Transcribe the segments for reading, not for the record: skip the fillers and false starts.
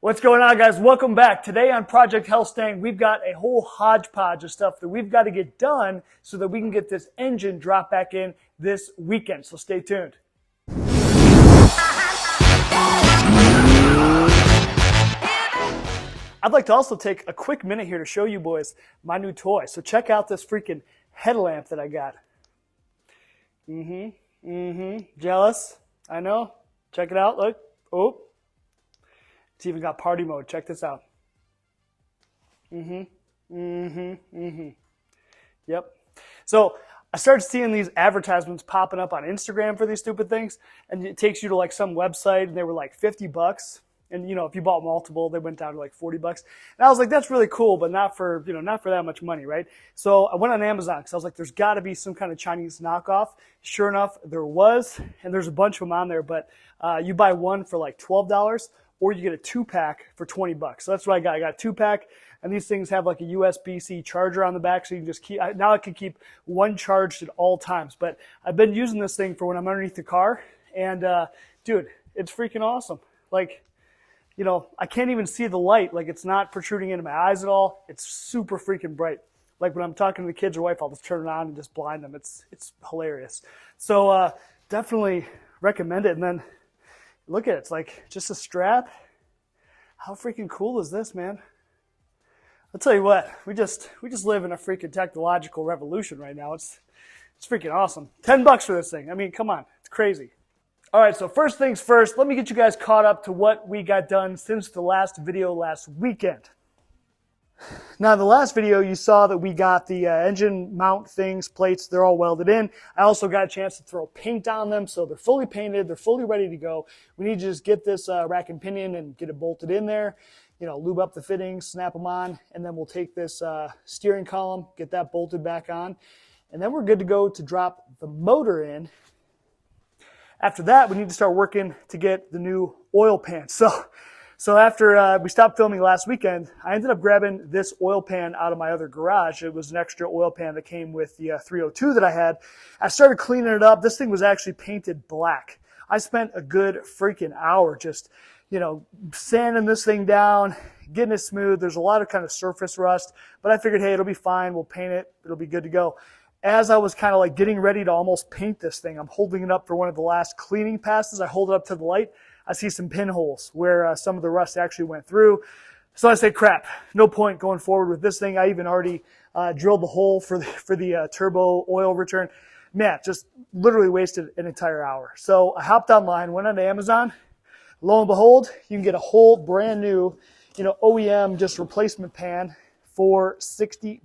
What's going on, guys? Welcome back. Today on Project HELLSTANG, we've got a whole hodgepodge of stuff that we've got to get done so that we can get this engine dropped back in this weekend. So stay tuned. I'd like to also take a quick minute here to show you boys my new toy. So check out this freaking headlamp that I got. Jealous? I know. Check it out. Look. Oh. It's even got party mode. Check this out. Yep. So I started seeing these advertisements popping up on Instagram for these stupid things, and it takes you to like some website, and they were like $50. And you know, if you bought multiple, they went down to like $40. And I was like, that's really cool, but not for that much money, right? So I went on Amazon because I was like, there's got to be some kind of Chinese knockoff. Sure enough, there was, and there's a bunch of them on there. But you buy one for like $12. Or you get a 2-pack for $20. So that's what I got. I got a 2-pack, and these things have like a USB-C charger on the back, so you can just keep. Now I can keep one charged at all times. But I've been using this thing for when I'm underneath the car, and dude, it's freaking awesome. Like, you know, I can't even see the light. Like, it's not protruding into my eyes at all. It's super freaking bright. Like when I'm talking to the kids or wife, I'll just turn it on and just blind them. It's hilarious. So definitely recommend it. And then look at it. It's like just a strap. How freaking cool is this, man? I'll tell you what. We just live in a freaking technological revolution right now. It's freaking awesome. $10 for this thing. I mean, come on. It's crazy. All right, so first things first, let me get you guys caught up to what we got done since the last video last weekend. Now, the last video, you saw that we got the engine mount things, plates, they're all welded in. I also got a chance to throw paint on them, so they're fully painted, they're fully ready to go. We need to just get this rack and pinion and get it bolted in there, you know, lube up the fittings, snap them on, and then we'll take this steering column, get that bolted back on, and then we're good to go to drop the motor in. After that, we need to start working to get the new oil pan. So after we stopped filming last weekend, I ended up grabbing this oil pan out of my other garage. It was an extra oil pan that came with the 302 that I had. I started cleaning it up. This thing was actually painted black. I spent a good freaking hour just, you know, sanding this thing down, getting it smooth. There's a lot of kind of surface rust, but I figured, hey, it'll be fine. We'll paint it. It'll be good to go. As I was kind of like getting ready to almost paint this thing, I'm holding it up for one of the last cleaning passes. I hold it up to the light. I see some pinholes where some of the rust actually went through. So I say, crap, no point going forward with this thing. I even already drilled the hole for the turbo oil return. Man, just literally wasted an entire hour. So I hopped online, went on to Amazon. Lo and behold, you can get a whole brand new, you know, OEM just replacement pan for $60.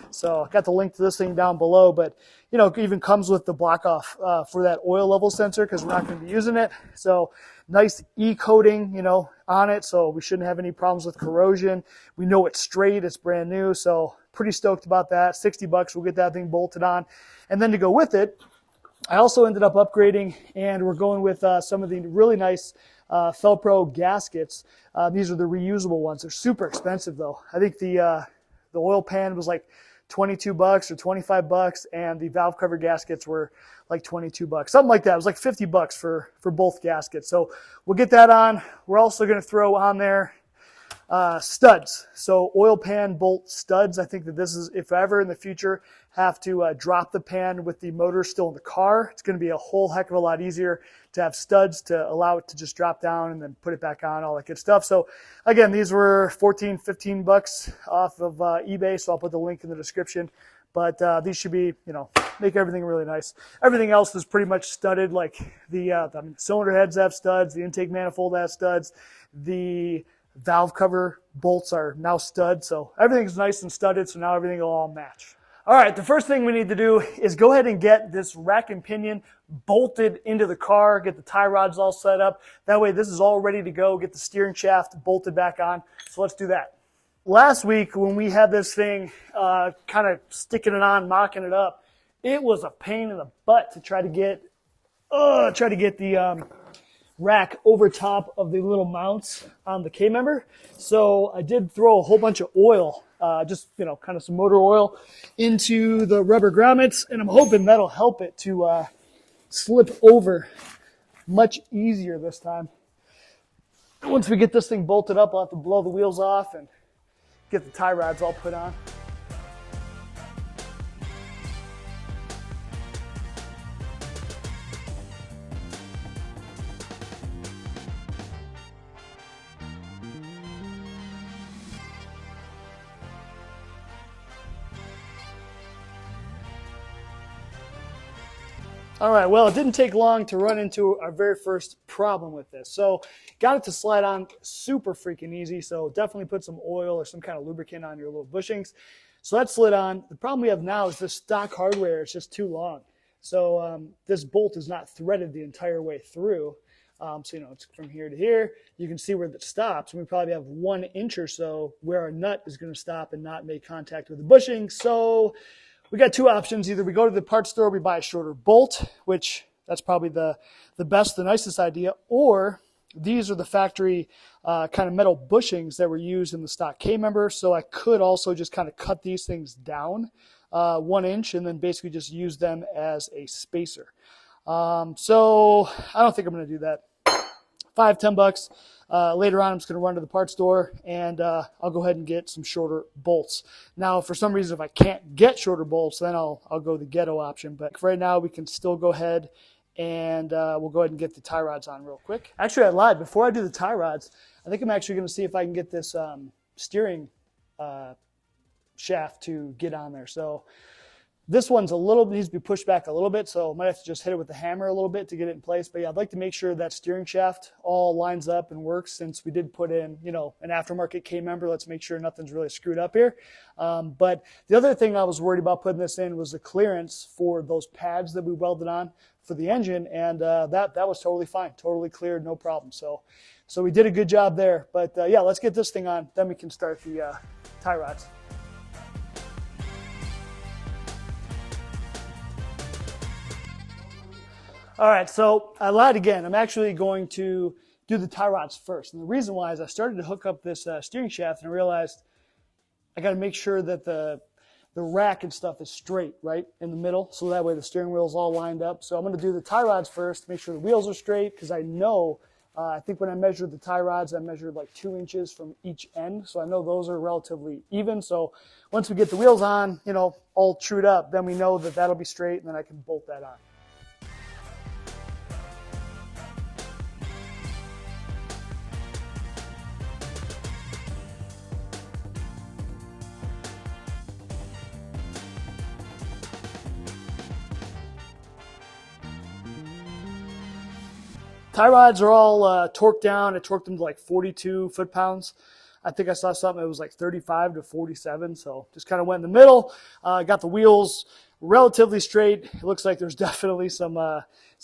So I got the link to this thing down below, but you know, it even comes with the block off for that oil level sensor because we're not going to be using it. So nice e-coating, you know, on it. So we shouldn't have any problems with corrosion. We know it's straight. It's brand new. So pretty stoked about that. $60. We'll get that thing bolted on. And then to go with it, I also ended up upgrading, and we're going with some of the really nice Felpro gaskets. These are the reusable ones. They're super expensive though. I think the oil pan was like $22 or $25, and the valve cover gaskets were like $22, something like that. It was like $50 for both gaskets. So we'll get that on. We're also going to throw on there studs. So oil pan bolt studs. I think that this is, if ever in the future have to drop the pan with the motor still in the car, it's going to be a whole heck of a lot easier to have studs to allow it to just drop down and then put it back on, all that good stuff. So again, these were $14, $15 off of eBay. So I'll put the link in the description, but these should be, you know, make everything really nice. Everything else is pretty much studded. Like the cylinder heads have studs, the intake manifold has studs, the valve cover bolts are now stud. So everything's nice and studded. So now everything will all match. All right, the first thing we need to do is go ahead and get this rack and pinion bolted into the car, get the tie rods all set up. That way this is all ready to go, get the steering shaft bolted back on. So let's do that. Last week when we had this thing kind of sticking it on, mocking it up, it was a pain in the butt to try to get the rack over top of the little mounts on the K-member. So I did throw a whole bunch of oil, just, you know, kind of some motor oil into the rubber grommets, and I'm hoping that'll help it to slip over much easier this time. Once we get this thing bolted up, I'll have to blow the wheels off and get the tie rods all put on. All right, well, it didn't take long to run into our very first problem with this. So got it to slide on super freaking easy. So definitely put some oil or some kind of lubricant on your little bushings. So that slid on. The problem we have now is this stock hardware is just too long. So this bolt is not threaded the entire way through. So, you know, it's from here to here. You can see where it stops. And we probably have 1 inch or so where our nut is going to stop and not make contact with the bushing. So we got 2 options. Either we go to the parts store, we buy a shorter bolt, which that's probably the best, the nicest idea, or these are the factory kind of metal bushings that were used in the stock K member. So I could also just kind of cut these things down 1 inch and then basically just use them as a spacer. So I don't think I'm going to do that. $5-10. Later on, I'm just going to run to the parts store and I'll go ahead and get some shorter bolts. Now, for some reason, if I can't get shorter bolts, then I'll go the ghetto option. But for right now, we can still go ahead and we'll go ahead and get the tie rods on real quick. Actually, I lied. Before I do the tie rods, I think I'm actually going to see if I can get this steering shaft to get on there. So this one's needs to be pushed back a little bit, so I might have to just hit it with the hammer a little bit to get it in place. But yeah, I'd like to make sure that steering shaft all lines up and works since we did put in, you know, an aftermarket K member. Let's make sure nothing's really screwed up here. But the other thing I was worried about putting this in was the clearance for those pads that we welded on for the engine, and that was totally fine, totally clear, no problem. So we did a good job there. But yeah, let's get this thing on, then we can start the tie rods. All right, so I lied again. I'm actually going to do the tie rods first. And the reason why is I started to hook up this steering shaft and I realized I got to make sure that the rack and stuff is straight, right, in the middle. So that way the steering wheel is all lined up. So I'm going to do the tie rods first, make sure the wheels are straight, because I know, I think when I measured the tie rods, I measured like 2 inches from each end. So I know those are relatively even. So once we get the wheels on, you know, all trued up, then we know that that'll be straight and then I can bolt that on. Tie rods are all torqued down. I torqued them to like 42 foot-pounds. I think I saw something that was like 35 to 47, so just kind of went in the middle. Got the wheels relatively straight. It looks like there's definitely some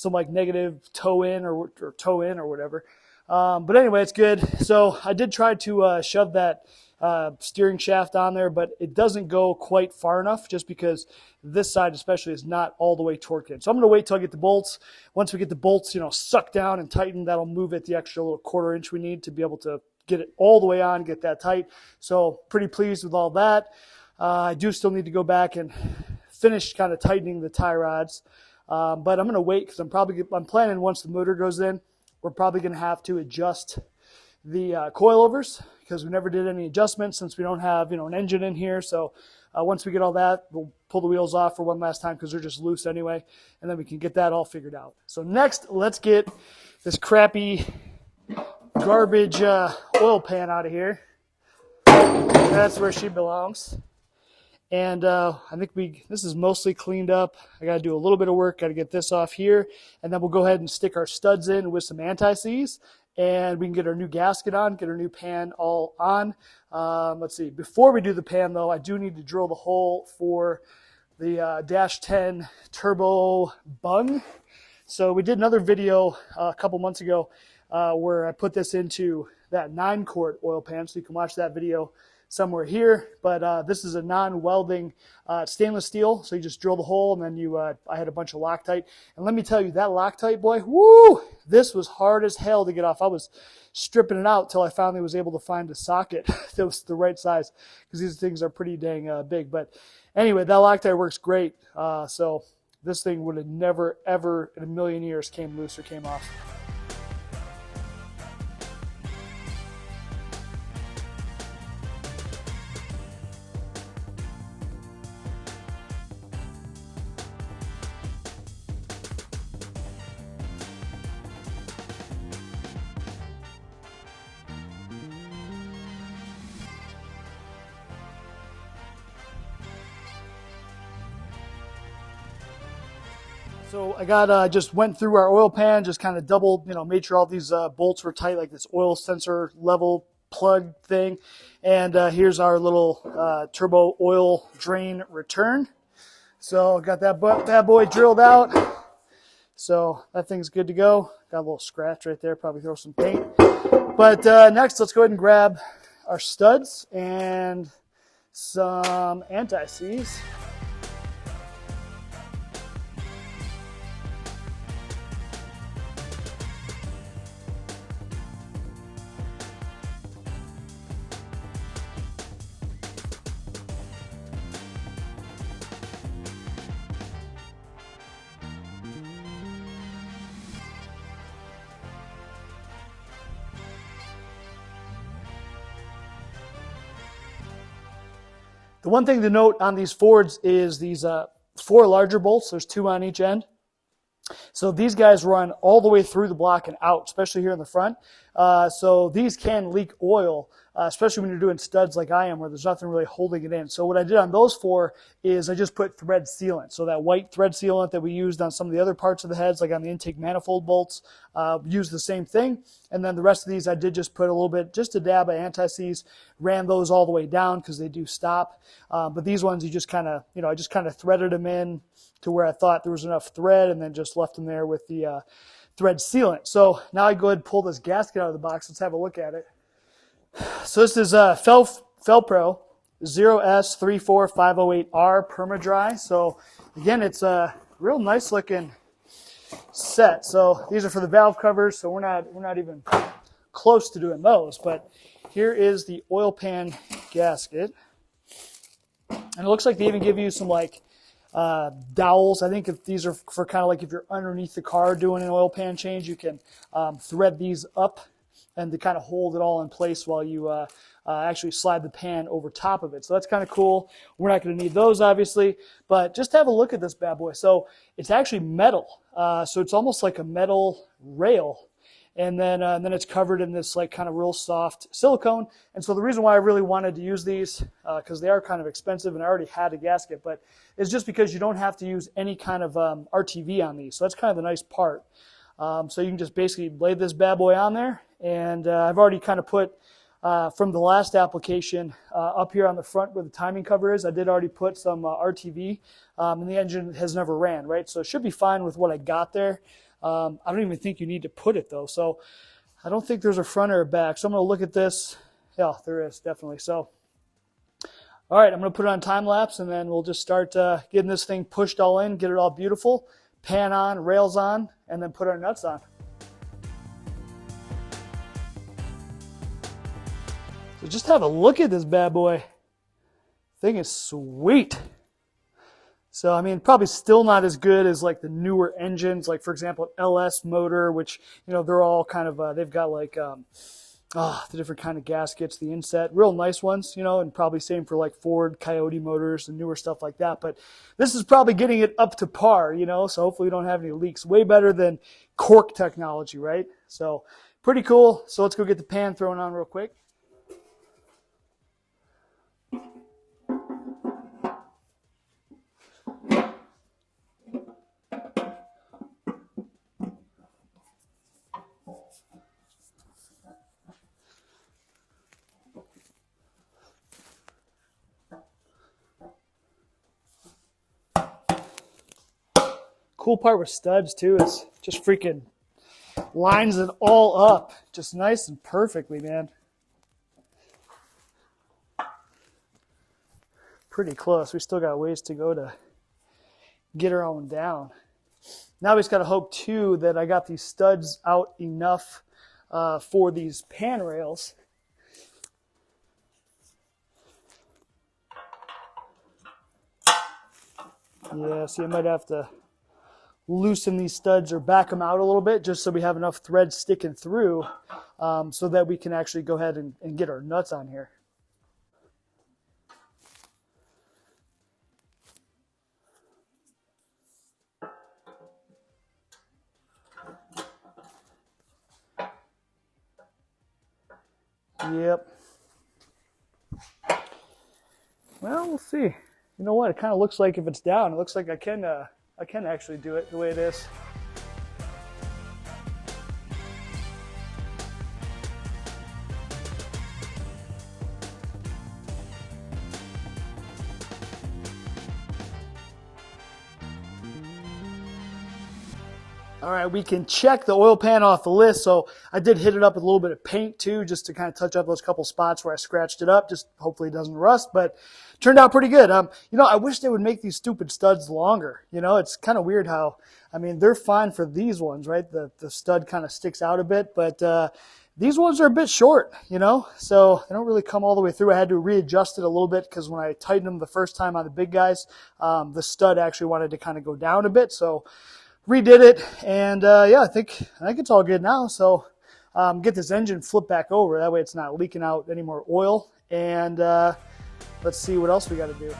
like negative toe in or whatever. But anyway, it's good. So I did try to shove that steering shaft on there, but it doesn't go quite far enough just because this side especially is not all the way torqued in. So I'm going to wait till I get the bolts. Once we get the bolts, you know, sucked down and tightened, that'll move it the extra little 1/4 inch we need to be able to get it all the way on, get that tight. So pretty pleased with all that. I do still need to go back and finish kind of tightening the tie rods. But I'm going to wait because I'm planning once the motor goes in, we're probably going to have to adjust the coilovers because we never did any adjustments since we don't have, you know, an engine in here. So once we get all that, we'll pull the wheels off for one last time because they're just loose anyway, and then we can get that all figured out. So next, let's get this crappy garbage oil pan out of here. That's where she belongs. And I think this is mostly cleaned up. I got to do a little bit of work. Got to get this off here, and then we'll go ahead and stick our studs in with some anti-seize, and we can get our new gasket on, get our new pan all on. Let's see. Before we do the pan, though, I do need to drill the hole for the Dash 10 turbo bung. So we did another video a couple months ago where I put this into that 9-quart oil pan, so you can watch that video somewhere here. But this is a non-welding stainless steel, so you just drill the hole, and then I had a bunch of Loctite. And let me tell you, that Loctite, boy, woo! This was hard as hell to get off. I was stripping it out till I finally was able to find a socket that was the right size, because these things are pretty dang big. But anyway, that Loctite works great. So this thing would have never, ever in a million years came loose or came off. So I got just went through our oil pan, just kind of doubled, made sure all these bolts were tight, like this oil sensor level plug thing. And here's our little turbo oil drain return. So got that bad boy drilled out. So that thing's good to go. Got a little scratch right there, probably throw some paint. But next, let's go ahead and grab our studs and some anti-seize. The one thing to note on these Fords is these 4 larger bolts. There's 2 on each end. So these guys run all the way through the block and out, especially here in the front. So these can leak oil, especially when you're doing studs like I am, where there's nothing really holding it in. So what I did on those 4 is I just put thread sealant. So that white thread sealant that we used on some of the other parts of the heads, like on the intake manifold bolts, used the same thing. And then the rest of these, I did just put a little bit, just a dab of anti-seize, ran those all the way down because they do stop. But these ones, you just kind of, I just kind of threaded them in to where I thought there was enough thread, and then just left them there with the thread sealant. So now I go ahead and pull this gasket out of the box. Let's have a look at it. So this is Felpro 0S34508R Perma-Dry. So again, it's a real nice looking set. So these are for the valve covers, so we're not even close to doing those. But here is the oil pan gasket. And it looks like they even give you some like dowels. I think if these are for kind of like if you're underneath the car doing an oil pan change, you can thread these up and to kind of hold it all in place while you actually slide the pan over top of it. So that's kind of cool. We're not going to need those, obviously, but just have a look at this bad boy. So it's actually metal. So it's almost like a metal rail. And then it's covered in this like kind of real soft silicone. And so the reason why I really wanted to use these, because they are kind of expensive and I already had a gasket, but it's just because you don't have to use any kind of RTV on these. So that's kind of the nice part. So you can just basically lay this bad boy on there. And I've already kind of put, from the last application, up here on the front where the timing cover is, I did already put some RTV, and the engine has never ran, right? So it should be fine with what I got there. I don't even think you need to put it though. So I don't think there's a front or a back. So I'm going to look at this. Yeah, there is definitely. So, all right, I'm going to put it on time lapse and then we'll just start getting this thing pushed all in, get it all beautiful, pan on, rails on, and then put our nuts on. So just have a look at this bad boy. Thing is sweet. So, I mean, probably still not as good as like the newer engines, like for example, LS motor, which, they're all kind of, they've got like, the different kind of gaskets, the inset, real nice ones, and probably same for like Ford Coyote motors and newer stuff like that. But this is probably getting it up to par, so hopefully we don't have any leaks. Way better than cork technology, right? So pretty cool. So let's go get the pan thrown on real quick. Cool part with studs too is just freaking lines it all up just nice and perfectly, man. Pretty close. We still got ways to go to get her on down. Now we just got to hope too that I got these studs out enough for these pan rails. Yeah, see, I might have to loosen these studs or back them out a little bit just so we have enough thread sticking through so that we can actually go ahead and get our nuts on here. Yep. Well, we'll see. You know what? It kind of looks like if it's down, it looks like I can I can actually do it the way it is. All right, we can check the oil pan off the list. So I did hit it up with a little bit of paint too, just to kind of touch up those couple spots where I scratched it up, just hopefully it doesn't rust, but turned out pretty good. You know, I wish they would make these stupid studs longer. You know, it's kind of weird how, I mean, they're fine for these ones, right? The stud kind of sticks out a bit, but these ones are a bit short, you know, so they don't really come all the way through. I had to readjust it a little bit because when I tightened them the first time on the big guys, the stud actually wanted to kind of go down a bit, so redid it, and yeah, I think it's all good now. So get this engine flipped back over. That way it's not leaking out any more oil. And let's see what else we got to do.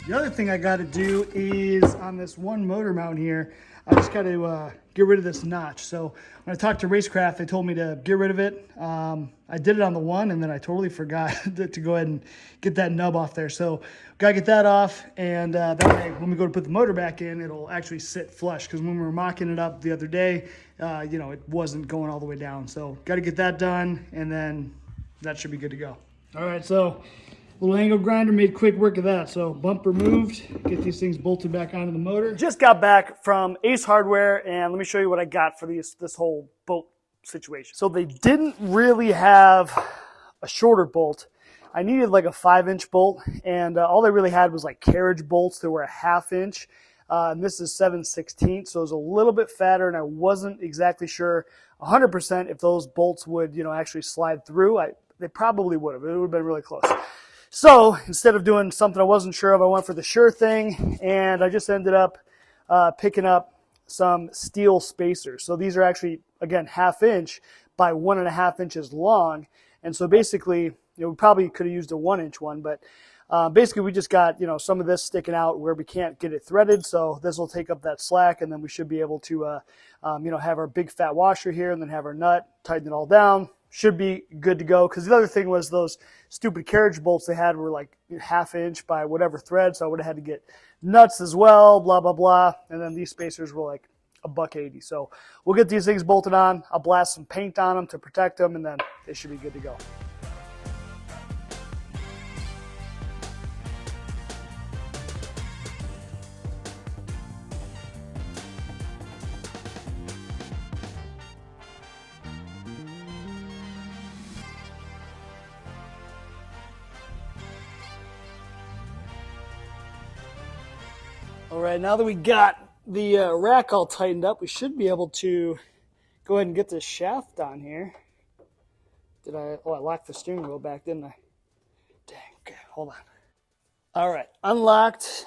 The other thing I got to do is on this one motor mount here, I just got to get rid of this notch. So when I talked to Racecraft, they told me to get rid of it. I did it on the one, and then I totally forgot to go ahead and get that nub off there. So gotta get that off, and that way when we go to put the motor back in, it'll actually sit flush. Because when we were mocking it up the other day, you know, it wasn't going all the way down. So got to get that done, and then that should be good to go. All right, so little angle grinder made quick work of that. So bump removed, get these things bolted back onto the motor. Just got back from Ace Hardware, and let me show you what I got for this whole bolt situation. So they didn't really have a shorter bolt. I needed like a 5-inch bolt, and all they really had was like carriage bolts that were a 1/2 inch. And this is 7/16, so it was a little bit fatter, and I wasn't exactly sure 100% if those bolts would, you know, actually slide through. They probably would have. It would have been really close. So instead of doing something I wasn't sure of, I went for the sure thing, and I just ended up picking up some steel spacers. So these are actually, again, 1/2 inch by 1.5 inches long. And so basically, you know, we probably could have used a 1-inch one, but basically we just got, you know, some of this sticking out where we can't get it threaded. So this will take up that slack, and then we should be able to, you know, have our big fat washer here and then have our nut, tighten it all down. Should be good to go. Because the other thing was those stupid carriage bolts they had were like 1/2 inch by whatever thread, so I would have had to get nuts as well, blah, blah, blah. And then these spacers were like $1.80. So we'll get these things bolted on. I'll blast some paint on them to protect them, and then they should be good to go. All right, now that we got the rack all tightened up, we should be able to go ahead and get this shaft on here. I locked the steering wheel back, didn't I? Dang, okay, hold on. All right, unlocked.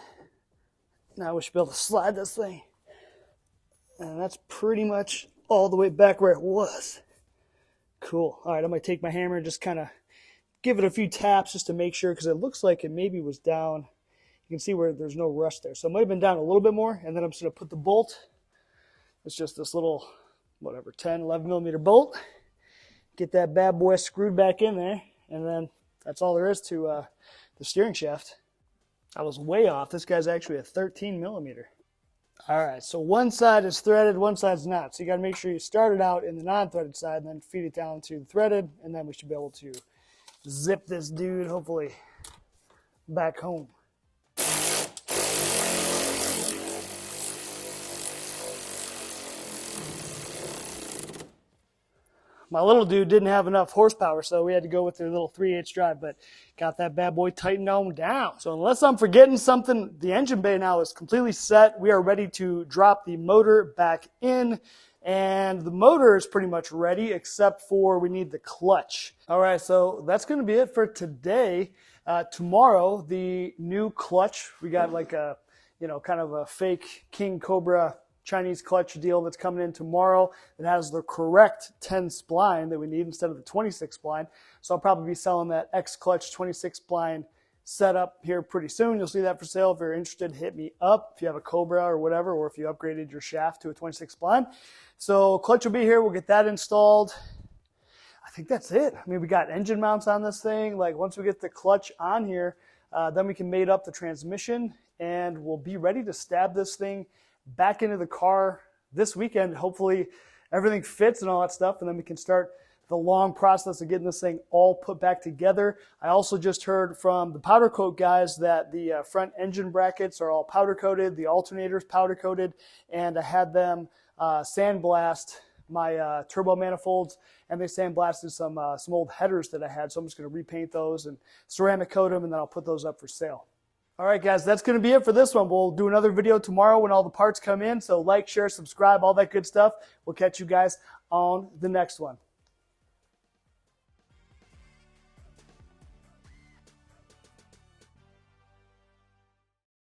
Now we should be able to slide this thing. And that's pretty much all the way back where it was. Cool. All right, I'm going to take my hammer and just kind of give it a few taps just to make sure, because it looks like it maybe was down. You can see where there's no rust there. So it might have been down a little bit more, and then I'm just going to put the bolt. It's just this little, whatever, 10, 11 millimeter bolt. Get that bad boy screwed back in there, and then that's all there is to the steering shaft. I was way off. This guy's actually a 13 millimeter. All right, so one side is threaded, one side's not. So you got to make sure you start it out in the non-threaded side and then feed it down to the threaded, and then we should be able to zip this dude, hopefully, back home. My little dude didn't have enough horsepower, so we had to go with their little 3/8 drive, but got that bad boy tightened on down. So unless I'm forgetting something, the engine bay now is completely set. We are ready to drop the motor back in, and the motor is pretty much ready, except for we need the clutch. All right, so that's going to be it for today. Tomorrow, the new clutch, we got like a, you know, kind of a fake King Cobra Chinese clutch deal that's coming in tomorrow. It has the correct 10 spline that we need instead of the 26 spline. So I'll probably be selling that X Clutch 26 spline setup here pretty soon. You'll see that for sale. If you're interested, hit me up if you have a Cobra or whatever, or if you upgraded your shaft to a 26 spline. So clutch will be here. We'll get that installed. I think that's it. I mean, we got engine mounts on this thing. Like once we get the clutch on here, Then we can mate up the transmission, and we'll be ready to stab this thing back into the car this weekend. Hopefully everything fits and all that stuff, and then we can start the long process of getting this thing all put back together. I also just heard from the powder coat guys that the front engine brackets are all powder coated, the alternator's powder coated, and I had them sandblast my turbo manifolds, and they sandblasted some old headers that I had, so I'm just going to repaint those and ceramic coat them, and then I'll put those up for sale. All right, guys, that's going to be it for this one. We'll do another video tomorrow when all the parts come in, so like, share, subscribe, all that good stuff. We'll catch you guys on the next one.